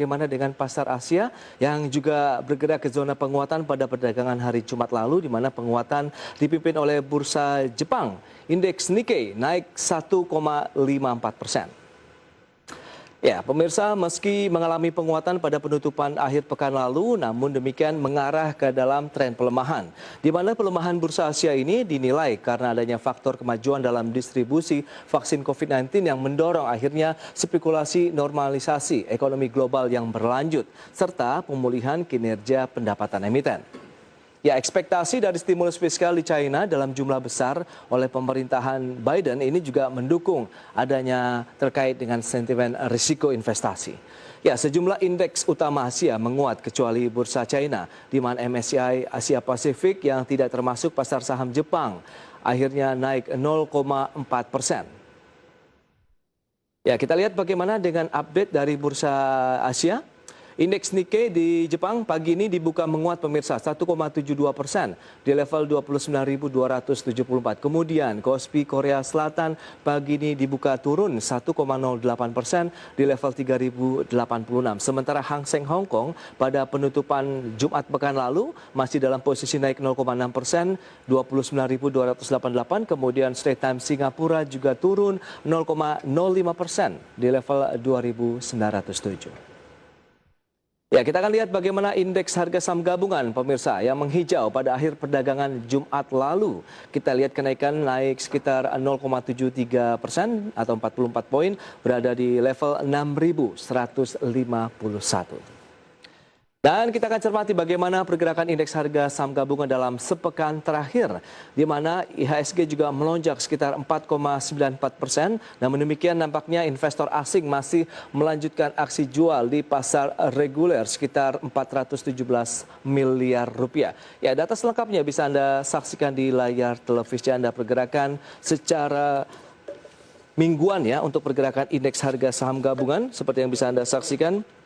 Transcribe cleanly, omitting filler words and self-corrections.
Bagaimana dengan pasar Asia yang juga bergerak ke zona penguatan pada perdagangan hari Jumat lalu, di mana penguatan dipimpin oleh bursa Jepang. Indeks Nikkei naik 1,54%. Ya, pemirsa, meski mengalami penguatan pada penutupan akhir pekan lalu, namun demikian mengarah ke dalam tren pelemahan. Di mana pelemahan bursa Asia ini dinilai karena adanya faktor kemajuan dalam distribusi vaksin COVID-19 yang mendorong akhirnya spekulasi normalisasi ekonomi global yang berlanjut, serta pemulihan kinerja pendapatan emiten. Ya, ekspektasi dari stimulus fiskal di China dalam jumlah besar oleh pemerintahan Biden ini juga mendukung adanya terkait dengan sentimen risiko investasi. Ya, sejumlah indeks utama Asia menguat kecuali bursa China, di mana MSCI Asia Pasifik yang tidak termasuk pasar saham Jepang akhirnya naik 0,4%. Ya, kita lihat bagaimana dengan update dari bursa Asia. Indeks Nikkei di Jepang pagi ini dibuka menguat pemirsa 1,72% di level 29.274. Kemudian Kospi Korea Selatan pagi ini dibuka turun 1,08% di level 3.086. Sementara Hang Seng Hong Kong pada penutupan Jumat pekan lalu masih dalam posisi naik 0,6%, 29.288. Kemudian Straits Times Singapura juga turun 0,05% di level 2.907. Ya, kita akan lihat bagaimana indeks harga saham gabungan pemirsa yang menghijau pada akhir perdagangan Jumat lalu. Kita lihat kenaikan naik sekitar 0,73% atau 44 poin, berada di level 6.151. Dan kita akan cermati bagaimana pergerakan indeks harga saham gabungan dalam sepekan terakhir, di mana IHSG juga melonjak sekitar 4,94%. Namun demikian nampaknya investor asing masih melanjutkan aksi jual di pasar reguler sekitar 417 miliar rupiah. Ya, data selengkapnya bisa Anda saksikan di layar televisi Anda, pergerakan secara mingguan ya untuk pergerakan indeks harga saham gabungan seperti yang bisa Anda saksikan.